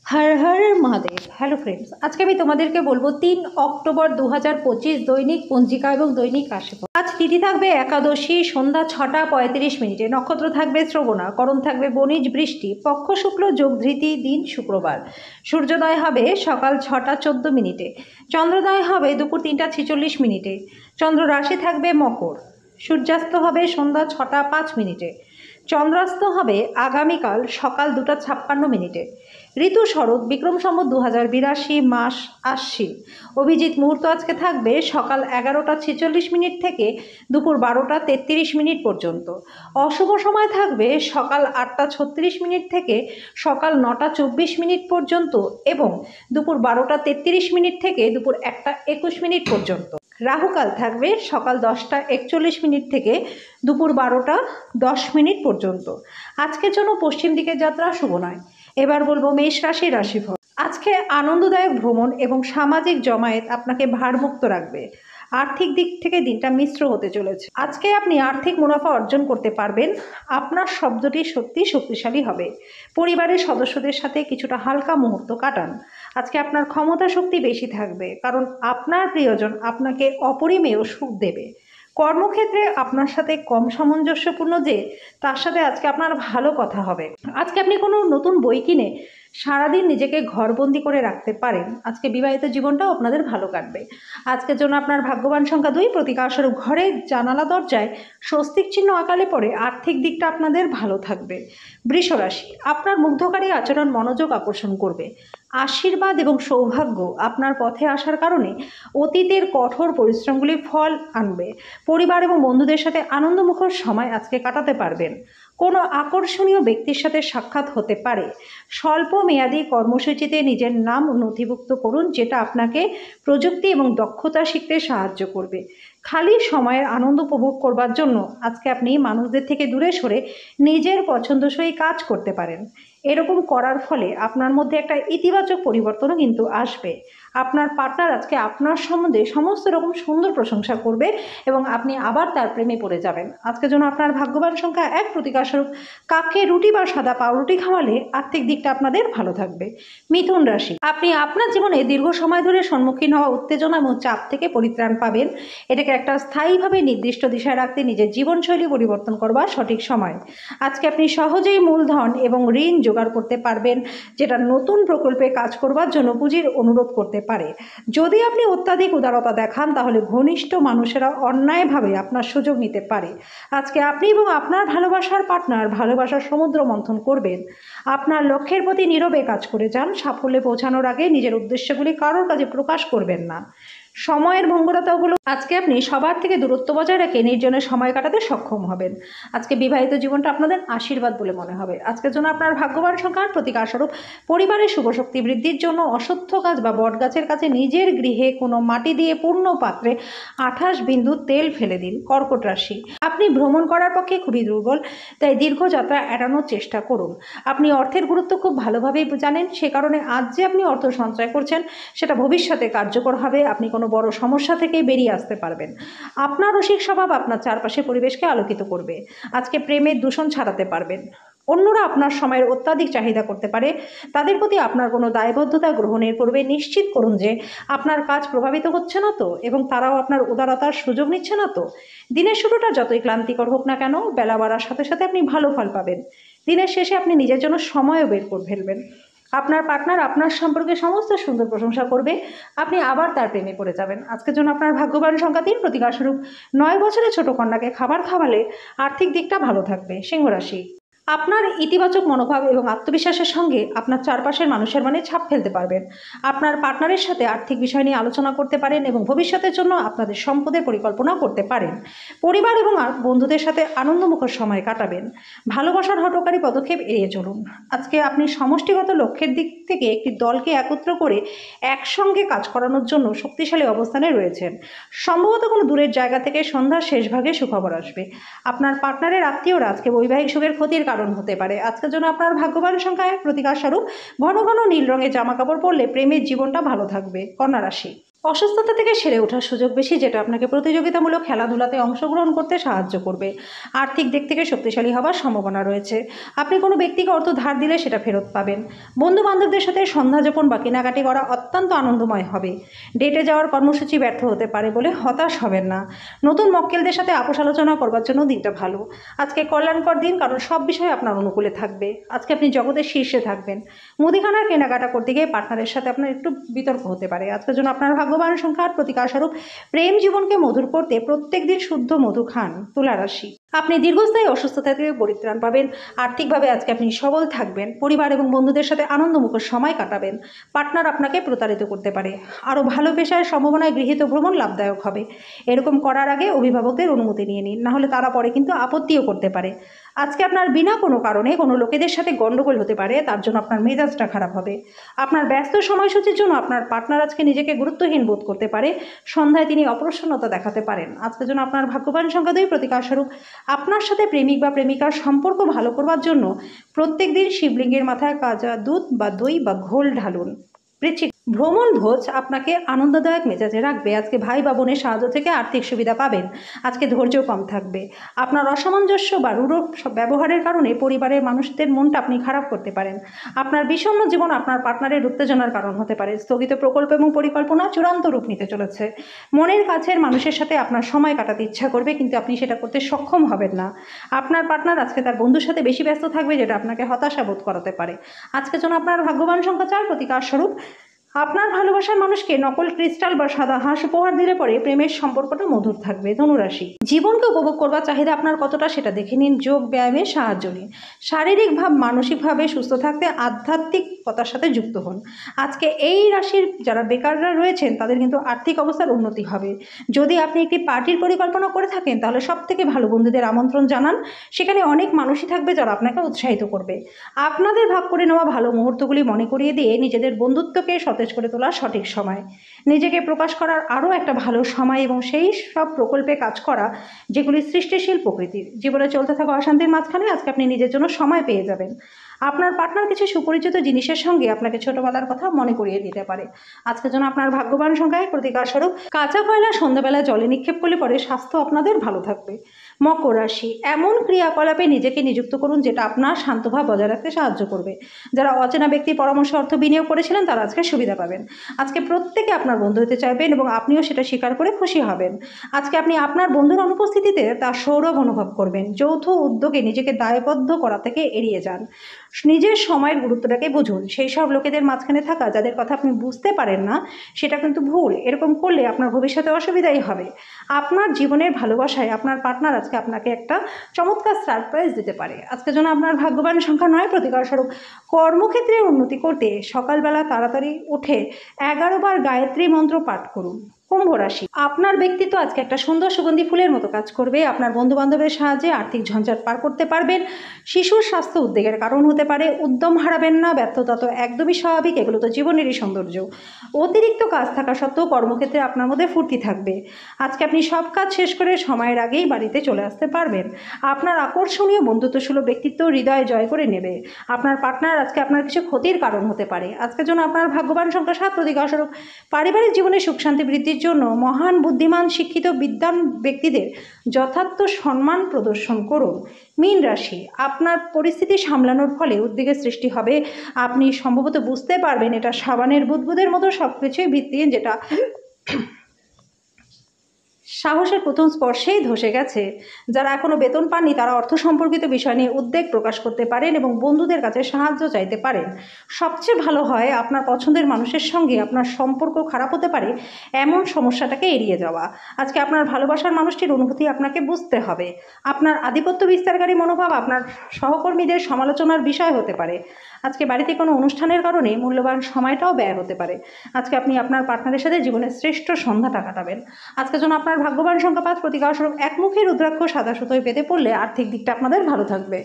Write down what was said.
Har Har Mahadev. Hello friends, আজকে আমি তোমাদেরকে বলবো 3 অক্টোবর 2025 দৈনিক পঞ্জিকা এবং দৈনিক রাশিফল। আজ তিথি থাকবে একাদশী, সন্ধ্যা 6টা 35 মিনিটে। নক্ষত্র থাকবে শ্রবণা, করণ থাকবে বণিজ বৃষ্টি, পক্ষ শুক্ল, যোগ ধৃতি, দিন শুক্রবার। সূর্যোদয় হবে সকাল 6টা 14 মিনিটে, চন্দ্রোদয় হবে দুপুর 3টা 46 মিনিটে। চন্দ্র রাশি থাকবে মকর। সূর্যাস্ত হবে সন্ধ্যা 6টা 5 মিনিটে। চন্দ্রাস্ত হবে আগামীকাল সকাল 2টা 56 মিনিটে। ঋতু শরৎ, বিক্রম সম্বত 2082, মাস আশ্বিন। অভিজিৎ মুহূর্ত আজকে থাকবে সকাল 11টা 46 মিনিট থেকে দুপুর 12টা 33 মিনিট পর্যন্ত। অশুভ সময় থাকবে সকাল 8টা 36 মিনিট থেকে সকাল 9টা 24 মিনিট পর্যন্ত এবং দুপুর 12টা 33 মিনিট থেকে দুপুর 1টা 21 মিনিট পর্যন্ত। রাহুকাল থাকবে সকাল 10টা 41 মিনিট থেকে দুপুর 12টা 10 মিনিট পর্যন্ত। আজকের জন্য পশ্চিম দিকের যাত্রা শুভ নয়। এবার বলবো মেষ রাশির রাশিফল। আজকে আনন্দদায়ক ভ্রমণ এবং সামাজিক জমায়েত আপনাকে ভারমুক্ত রাখবে। আর্থিক দিক থেকে দিনটা মিশ্র হতে চলেছে। আজকে আপনি আর্থিক মুনাফা অর্জন করতে পারবেন। আপনার শব্দটি সত্যি শক্তিশালী হবে। পরিবারের সদস্যদের সাথে কিছুটা হালকা মুহূর্ত কাটান। আজকে আপনার ক্ষমতা শক্তি বেশি থাকবে, কারণ আপনার প্রিয়জন আপনাকে অপরিমেয় সুখ দেবে। কর্মক্ষেত্রে আপনার সাথে কম সামঞ্জস্যপূর্ণ যে তার সাথে আজকে আপনার ভালো কথা হবে। আজকে আপনি কোনো নতুন বই কিনে সারাদিন নিজেকে ঘরবন্দি করে রাখতে পারেন। আজকে বিবাহিত জীবনটাও আপনাদের ভালো কাটবে। আজকের জন্য আপনার ভাগ্যবান সংখ্যা 2। প্রতিকারস্বরূপ ঘরের জানালা দরজায় স্বস্তিক চিহ্ন আঁকালে পরে আর্থিক দিকটা আপনাদের ভালো থাকবে। বৃষ রাশি, আপনার মুগ্ধকারী আচরণ মনোযোগ আকর্ষণ করবে। আশীর্বাদ এবং সৌভাগ্য আপনার পথে আসার কারণে অতীতের কঠোর পরিশ্রমগুলি ফল আনবে। পরিবার এবং বন্ধুদের সাথে আনন্দমুখর সময় আজকে কাটাতে পারবেন। কোনো আকর্ষণীয় ব্যক্তির সাথে সাক্ষাৎ হতে পারে। স্বল্প মেয়াদী কর্মসূচিতে নিজের নাম নথিভুক্ত করুন, যেটা আপনাকে প্রযুক্তি এবং দক্ষতা শিখতে সাহায্য করবে। খালি সময়ের আনন্দ উপভোগ করবার জন্য আজকে আপনি মানুষদের থেকে দূরে সরে নিজের পছন্দসই কাজ করতে পারেন। এরকম করার ফলে আপনার মধ্যে একটা ইতিবাচক পরিবর্তনও কিন্তু আসবে। আপনার পার্টনার আজকে আপনার সম্বন্ধে সমস্ত রকম সুন্দর প্রশংসা করবে এবং আপনি আবার তার প্রেমে পড়ে যাবেন। আজকের জন্য আপনার ভাগ্যবান সংখ্যা 1। প্রতিকারস্বরূপ কাককে রুটি বা সাদা পাউরুটি খাওয়ালে আর্থিক দিকটা আপনাদের ভালো থাকবে। মিথুন রাশি, আপনি আপনার জীবনে দীর্ঘ সময় ধরে সম্মুখীন হওয়া উত্তেজনা এবং চাপ থেকে পরিত্রাণ পাবেন। এটাকে একটা স্থায়ীভাবে নির্দিষ্ট দিশায় রাখতে নিজের জীবনশৈলী পরিবর্তন করবার সঠিক সময়। আজকে আপনি সহজেই মূলধন এবং ঋণ জোগাড় করতে পারবেন, যেটা নতুন প্রকল্পে কাজ করবার জন্য পুঁজির অনুরোধ করতে পারে। যদি আপনি অত্যাধিক উদারতা দেখান তাহলে ঘনিষ্ঠ মানুষেরা অন্যায়ভাবে আপনার সুযোগ নিতে পারে। আজকে আপনি এবং আপনার ভালোবাসার পার্টনার ভালোবাসার সমুদ্র মন্থন করবেন। আপনার লক্ষ্যের প্রতি নীরবে কাজ করে যান। সাফল্যে পৌঁছানোর আগে নিজের উদ্দেশ্যগুলি কারোর কাছে প্রকাশ করবেন না। সময়ের ভঙ্গুরতাগুলো আজকে আপনি সবার থেকে দূরত্ব বজায় রেখে নির্জনে সময় কাটাতে সক্ষম হবেন। আজকে বিবাহিত জীবনটা আপনাদের আশীর্বাদ বলে মনে হবে। আজকের জন্য আপনার ভাগ্যবান সংখ্যার প্রতিকারস্বরূপ পরিবারের শুভশক্তি বৃদ্ধির জন্য অশ্বত্থ গাছ বা বট গাছের কাছে নিজের গৃহে কোনো মাটি দিয়ে পূর্ণ পাত্রে 28 বিন্দু তেল ফেলে দিন। কর্কট রাশি, আপনি ভ্রমণ করার পক্ষে খুবই দুর্বল, তাই দীর্ঘ যাত্রা এড়ানোর চেষ্টা করুন। আপনি অর্থের গুরুত্ব খুব ভালোভাবেই জানেন, সে কারণে আজ যে আপনি অর্থ সঞ্চয় করছেন সেটা ভবিষ্যতে কার্যকর হবে। আপনি কোনো বড় সমস্যা থেকে বেরিয়ে আসতে পারবেন। আপনার রসিক স্বভাব আপনার চারপাশে পরিবেশকে আলোকিত করবে। আজকে প্রেমের দূষণ ছাড়াতে পারবেন। অন্যরা আপনার সময়ের অত্যাধিক চাহিদা করতে পারে, তাদের প্রতি আপনার কোনো দায়বদ্ধতা গ্রহণের পূর্বে নিশ্চিত করুন যে আপনার কাজ প্রভাবিত হচ্ছে না তো, এবং তারাও আপনার উদারতার সুযোগ নিচ্ছে না তো। দিনের শুরুটা যতই ক্লান্তিকর হোক না কেন, বেলা বাড়ার সাথে সাথে আপনি ভালো ফল পাবেন। দিনের শেষে আপনি নিজের জন্য সময়ও বের করে ফেলবেন। আপনার পার্টনার আপনার সম্পর্কে সমস্ত সুন্দর প্রশংসা করবে। আপনি আবার তার প্রেমে পড়ে যাবেন। আজকের জন্য আপনার ভাগ্যবান সংখ্যা 3। প্রতিকারস্বরূপ 9 বছরের ছোট কন্যাকে খাবার খাওয়ালে আর্থিক দিকটা ভালো থাকবে। সিংহ রাশি, আপনার ইতিবাচক মনোভাব এবং আত্মবিশ্বাসের সঙ্গে আপনার চারপাশের মানুষের মনে ছাপ ফেলতে পারবেন। আপনার পার্টনারের সাথে আর্থিক বিষয় নিয়ে আলোচনা করতে পারেন এবং ভবিষ্যতের জন্য আপনাদের সম্পদের পরিকল্পনা করতে পারেন। পরিবার এবং বন্ধুদের সাথে আনন্দমুখর সময় কাটাবেন। ভালোবাসার হঠকারী পদক্ষেপ এড়িয়ে চলুন। আজকে আপনি সমষ্টিগত লক্ষ্যের দিক থেকে একটি দলকে একত্র করে একসঙ্গে কাজ করানোর জন্য শক্তিশালী অবস্থানে রয়েছেন। সম্ভবত কোনো দূরের জায়গা থেকে সন্ধ্যার শেষ ভাগে সুখবর আসবে। আপনার পার্টনারের আত্মীয়রা আজকে বৈবাহিক সুখের ক্ষতির কারণ হতে পারে। আজকের জন্য আপনার ভাগ্যবান সংখ্যা 1। প্রতিকারস্বরূপ ঘন ঘন নীল রঙের জামা কাপড় পরলে প্রেমের জীবনটা ভালো থাকবে। কন্যা রাশি, অসুস্থতা থেকে সেরে ওঠার সুযোগ বেশি, যেটা আপনাকে প্রতিযোগিতামূলক খেলাধুলাতে অংশগ্রহণ করতে সাহায্য করবে। আর্থিক দিক থেকে শক্তিশালী হওয়ার সম্ভাবনা রয়েছে। আপনি কোনো ব্যক্তিকে অর্থ ধার দিলে সেটা ফেরত পাবেন। বন্ধু বান্ধবদের সাথে সন্ধ্যাযাপন বা কেনাকাটি করা অত্যন্ত আনন্দময় হবে। ডেটে যাওয়ার কর্মসূচি ব্যর্থ হতে পারে বলে হতাশ হবেন না। নতুন মক্কেলদের সাথে আপোষ আলোচনা করবার জন্য দিনটা ভালো। আজকে কল্যাণকর দিন, কারণ সব বিষয় আপনার অনুকূলে থাকবে। আজকে আপনি জগতের শীর্ষে থাকবেন। মুদিখানার কেনাকাটা করতে গিয়ে পার্টনারের সাথে আপনার একটু বিতর্ক হতে পারে। আজকের জন্য আপনার ভাগ্যবান সংখ্যার প্রতিকারস্বরূপ প্রেম জীবনকে মধুর করতে প্রত্যেকদিন শুদ্ধ মধু খান। তুলা রাশি, আপনি দীর্ঘস্থায়ী অসুস্থতা থেকে পরিত্রাণ পাবেন। আর্থিকভাবে আজকে আপনি সবল থাকবেন। পরিবার এবং বন্ধুদের সাথে আনন্দমুখর সময় কাটাবেন। পার্টনার আপনাকে প্রতারিত করতে পারে। আরও ভালো পেশার সম্ভাবনায় গৃহীত ভ্রমণ লাভদায়ক হবে। এরকম করার আগে অভিভাবকদের অনুমতি নিয়ে নিন, নাহলে তারা পরে কিন্তু আপত্তিও করতে পারে। আজকে আপনার বিনা কোনো কারণে কোনো লোকেদের সাথে গণ্ডগোল হতে পারে, তার জন্য আপনার মেজাজটা খারাপ হবে। আপনার ব্যস্ত সময়সূচির জন্য আপনার পার্টনার আজকে নিজেকে গুরুত্বহীন বোধ করতে পারে। সন্ধ্যায় তিনি অপ্রসন্নতা দেখাতে পারেন। আজকের জন্য আপনার ভাগ্যবান সংখ্যা 2, প্রতিকারস্বরূপ আপনার সাথে প্রেমিক বা প্রেমিকার সম্পর্ক ভালো করবার জন্য প্রত্যেকদিন শিবলিঙ্গের মাথায় কাঁচা দুধ বা দই বা ঘোল ঢালুন। বৃশ্চিক, ভ্রমণ ভোজ আপনাকে আনন্দদায়ক মেজাজে রাখবে। আজকে ভাই বা বোনের সাহায্য থেকে আর্থিক সুবিধা পাবেন। আজকে ধৈর্য কম থাকবে। আপনার অসামঞ্জস্য বা রূঢ় ব্যবহারের কারণে পরিবারের মানুষদের মনটা আপনি খারাপ করতে পারেন। আপনার বিষণ্ণ জীবন আপনার পার্টনারের উত্তেজনার কারণ হতে পারে। স্থগিত প্রকল্প এবং পরিকল্পনা চূড়ান্ত রূপ নিতে চলেছে। মনের কাছের মানুষের সাথে আপনার সময় কাটাতে ইচ্ছা করবে, কিন্তু আপনি সেটা করতে সক্ষম হবেন না। আপনার পার্টনার আজকে তার বন্ধুর সাথে বেশি ব্যস্ত থাকবে, যেটা আপনাকে হতাশা বোধ করাতে পারে। আজকের জন্য আপনার ভাগ্যবান সংখ্যা 4, প্রতিকারস্বরূপ আপনার ভালোবাসার মানুষকে নকল ক্রিস্টাল বা সাদা হাঁস উপহার দিলে পরে প্রেমের সম্পর্কটা মধুর থাকবে। ধনুরাশি, জীবনকে উপভোগ করবার চাহিদা আপনার কতটা সেটা দেখে নিন। যোগ ব্যায়ামের সাহায্য নিন। শারীরিকভাবে মানসিকভাবে সুস্থ থাকতে আধ্যাত্মিকতার সাথে যুক্ত হন। আজকে এই রাশির যারা বেকাররা রয়েছেন তাদের কিন্তু আর্থিক অবস্থার উন্নতি হবে। যদি আপনি একটি পার্টির পরিকল্পনা করে থাকেন, তাহলে সব থেকে ভালো বন্ধুদের আমন্ত্রণ জানান। সেখানে অনেক মানুষই থাকবে যারা আপনাকে উৎসাহিত করবে। আপনাদের ভাগ করে নেওয়া ভালো মুহূর্তগুলি মনে করিয়ে দিয়ে নিজেদের বন্ধুত্বকে সতেজ করে তোলার সঠিক সময়, নিজেকে প্রকাশ করার আরও একটা ভালো সময় এবং সেই সব প্রকল্পে কাজ করা যেগুলি সৃষ্টিশীল প্রকৃতির। জীবনে চলতে থাকা অশান্তির মাঝখানে আজকে আপনি নিজের জন্য সময় পেয়ে যাবেন। আপনার পার্টনার কিছু সুপরিচিত জিনিসের সঙ্গে আপনাকে ছোটবেলার কথা মনে করিয়ে দিতে পারে। আজকের জন্য আপনার ভাগ্যবান সংখ্যায় প্রতিকারস্বরূপ কাঁচা কয়লা সন্ধ্যাবেলা জলে নিক্ষেপ করলে পরে স্বাস্থ্য আপনাদের ভালো থাকবে। মকর রাশি, এমন ক্রিয়াকলাপে নিজেকে নিযুক্ত করুন যেটা আপনার শান্তভাব বজায় রাখতে সাহায্য করবে। যারা অচেনা ব্যক্তির পরামর্শ অর্থ বিনিয়োগ করেছিলেন তারা আজকে সুবিধা পাবেন। আজকে প্রত্যেকে আপনার বন্ধু হতে চাইবেন এবং আপনিও সেটা স্বীকার করে খুশি হবেন। আজকে আপনি আপনার বন্ধুর অনুপস্থিতিতে তার সৌরভ অনুভব করবেন। যৌথ উদ্যোগে নিজেকে দায়বদ্ধ করা থেকে এড়িয়ে যান। নিজের সময়ের গুরুত্বটাকে বুঝুন। সেই সব লোকেদের মাঝখানে থাকা যাদের কথা আপনি বুঝতে পারেন না, সেটা কিন্তু ভুল। এরকম করলে আপনার ভবিষ্যতে অসুবিধাই হবে। আপনার জীবনের ভালোবাসায় আপনার পার্টনার আজকে আপনাকে একটা চমৎকার সারপ্রাইজ দিতে পারে। আজকের জন্য আপনার ভাগ্যবান সংখ্যা 9, প্রতিকারস্বরূপ কর্মক্ষেত্রে উন্নতি করতে সকালবেলা তাড়াতাড়ি উঠে 11 বার গায়ত্রী মন্ত্র পাঠ করুন। কুম্ভ রাশি, আপনার ব্যক্তিত্ব আজকে একটা সুন্দর সুগন্ধি ফুলের মতো কাজ করবে। আপনার বন্ধু বান্ধবের সাহায্যে আর্থিক ঝঞ্ঝাট পার করতে পারবেন। শিশুর স্বাস্থ্য উদ্বেগের কারণ হতে পারে। উদ্যম হারাবেন না। ব্যর্থতা তো একদমই স্বাভাবিক, এগুলো তো জীবনেরই সৌন্দর্য। অতিরিক্ত কাজ থাকা সত্ত্বেও কর্মক্ষেত্রে আপনার মধ্যে ফুর্তি থাকবে। আজকে আপনি সব কাজ শেষ করে সময়ের আগেই বাড়িতে চলে আসতে পারবেন। আপনার আকর্ষণীয় বন্ধুত্বসুলভ ব্যক্তিত্ব হৃদয় জয় করে নেবে। আপনার পার্টনার আজকে আপনার কিছু ক্ষতির কারণ হতে পারে। আজকের জন্য আপনার ভাগ্যবান সংখ্যা 7, প্রতিকারস্বরূপ পারিবারিক জীবনে সুখ শান্তি বৃদ্ধির জন্য মহান বুদ্ধিমান শিক্ষিত বিদ্বান ব্যক্তিদের যথার্থ সম্মান প্রদর্শন করুন। মীন রাশি, আপনার পরিস্থিতি সামলানোর ফলে উদ্বেগের সৃষ্টি হবে। আপনি সম্ভবত বুঝতে পারবেন এটা সাবানের বুদবুদের মতো সব কিছুই ভিত্তিহীন, যেটা সাহসের প্রথম স্পর্শেই ধসে গেছে। যারা এখনও বেতন পাননি তারা অর্থ সম্পর্কিত বিষয় নিয়ে উদ্বেগ প্রকাশ করতে পারেন এবং বন্ধুদের কাছে সাহায্য চাইতে পারেন। সবচেয়ে ভালো হয় আপনার পছন্দের মানুষের সঙ্গে আপনার সম্পর্ক খারাপ হতে পারে এমন সমস্যাটাকে এড়িয়ে যাওয়া। আজকে আপনার ভালোবাসার মানুষটির অনুভূতি আপনাকে বুঝতে হবে। আপনার আধিপত্য বিস্তারকারী মনোভাব আপনার সহকর্মীদের সমালোচনার বিষয় হতে পারে। আজকে বাড়িতে কোনো অনুষ্ঠানের কারণে মূল্যবান সময়টাও ব্যয় হতে পারে। আজকে আপনি আপনার পার্টনারের সাথে জীবনের শ্রেষ্ঠ সন্ধ্যাটা কাটাবেন। আজকের জন্য আপনার ভাগ্যবান সংখ্যা 5, প্রতিকারস্বরূপ একমুখী রুদ্রাক্ষ সাদা সুতোয় পেতে পড়লে আর্থিক দিকটা আপনাদের ভালো থাকবে।